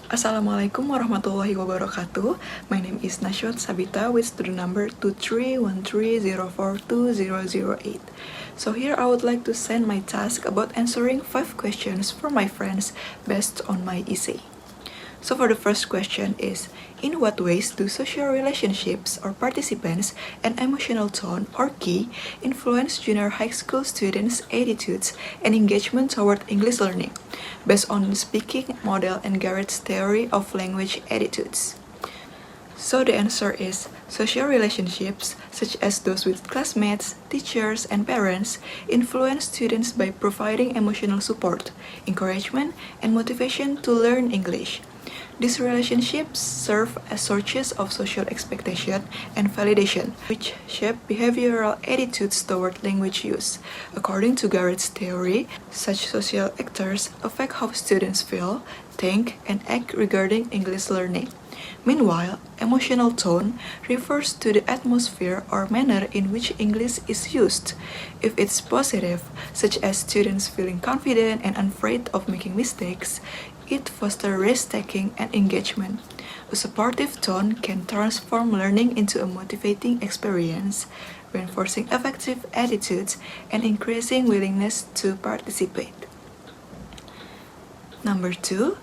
Assalamualaikum warahmatullahi wabarakatuh. My name is Nashwat Sabita with student number 2313042008. So here I would like to send my task about answering 5 questions for my friends based on my essay. So for the first question is, in what ways do social relationships or participants and emotional tone or key influence junior high school students' attitudes and engagement toward English learning, based on the speaking model and Garrett's theory of language attitudes? So the answer is, social relationships, such as those with classmates, teachers, and parents, influence students by providing emotional support, encouragement, and motivation to learn English. These relationships serve as sources of social expectation and validation, which shape behavioral attitudes toward language use. According to Garrett's theory, such social actors affect how students feel, think, and act regarding English learning. Meanwhile, emotional tone refers to the atmosphere or manner in which English is used. If it's positive, such as students feeling confident and unafraid of making mistakes, it fosters risk-taking and engagement. A supportive tone can transform learning into a motivating experience, reinforcing effective attitudes and increasing willingness to participate. Number 2,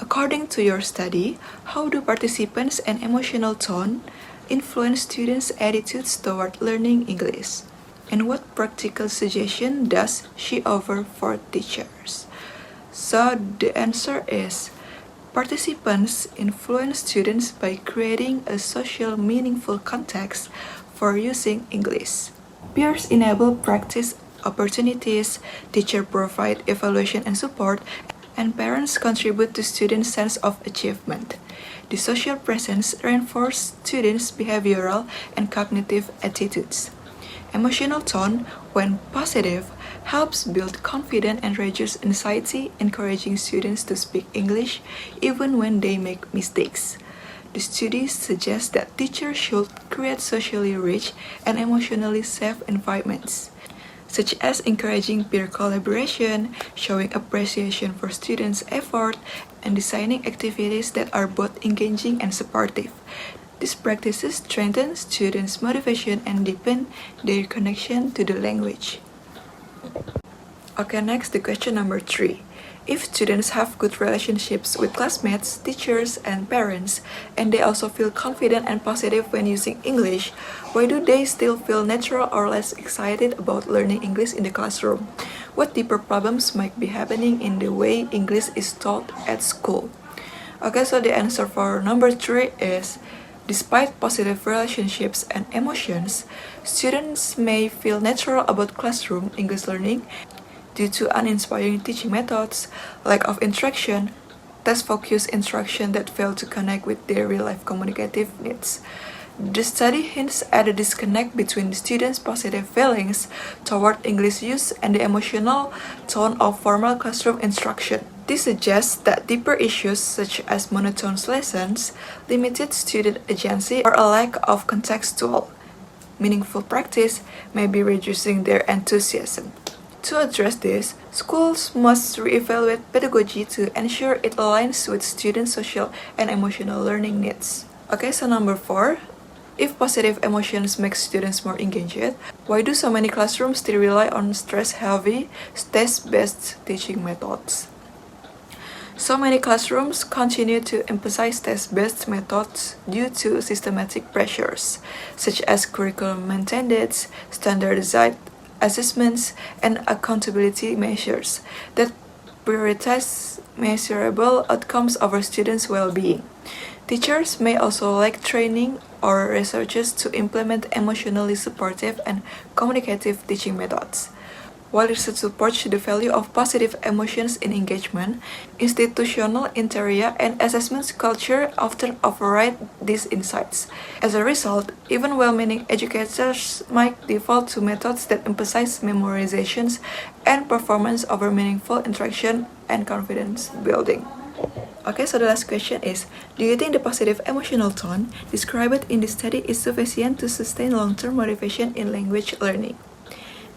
according to your study, how do participants and emotional tone influence students' attitudes toward learning English? And what practical suggestion does she offer for teachers? So the answer is, participants influence students by creating a social meaningful context for using English. Peers enable practice opportunities, teachers provide evaluation and support, and parents contribute to students' sense of achievement. The social presence reinforces students' behavioral and cognitive attitudes. Emotional tone, when positive, helps build confidence and reduce anxiety, encouraging students to speak English even when they make mistakes. The studies suggest that teachers should create socially rich and emotionally safe environments, such as encouraging peer collaboration, showing appreciation for students' effort, and designing activities that are both engaging and supportive. These practices strengthen students' motivation and deepen their connection to the language. Okay, next, the question number 3. If students have good relationships with classmates, teachers, and parents, and they also feel confident and positive when using English, why do they still feel natural or less excited about learning English in the classroom? What deeper problems might be happening in the way English is taught at school? Okay, so the answer for number 3 is, despite positive relationships and emotions, students may feel natural about classroom English learning due to uninspiring teaching methods, lack of interaction, task-focused instruction that fail to connect with their real-life communicative needs. The study hints at a disconnect between the students' positive feelings toward English use and the emotional tone of formal classroom instruction. This suggests that deeper issues such as monotonous lessons, limited student agency, or a lack of contextual, meaningful practice may be reducing their enthusiasm. To address this, schools must reevaluate pedagogy to ensure it aligns with students' social and emotional learning needs. Okay, so number 4. If positive emotions make students more engaged, why do so many classrooms still rely on stress-heavy, test-based teaching methods? So many classrooms continue to emphasize test-based methods due to systematic pressures, such as curriculum maintenance, standardized assessments, and accountability measures that prioritize measurable outcomes over students' well-being. Teachers may also lack training or resources to implement emotionally supportive and communicative teaching methods. While research supports the value of positive emotions in engagement, institutional interior and assessment culture often override these insights. As a result, even well-meaning educators might default to methods that emphasize memorizations and performance over meaningful interaction and confidence building. Okay, so the last question is, do you think the positive emotional tone described in the study is sufficient to sustain long-term motivation in language learning?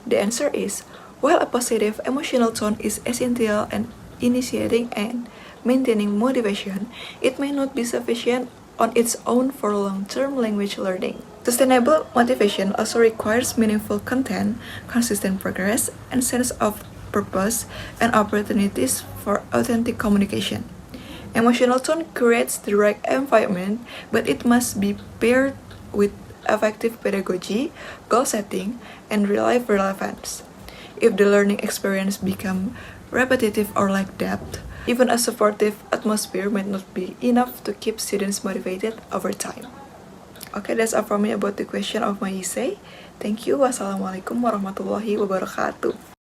The answer is, while a positive emotional tone is essential in initiating and maintaining motivation, it may not be sufficient on its own for long-term language learning. Sustainable motivation also requires meaningful content, consistent progress, and sense of purpose and opportunities for authentic communication. Emotional tone creates the right environment, but it must be paired with effective pedagogy, goal setting, and real-life relevance. If the learning experience becomes repetitive or lack depth, even a supportive atmosphere might not be enough to keep students motivated over time. Okay, that's all from me about the question of my essay. Thank you. Wassalamualaikum warahmatullahi wabarakatuh.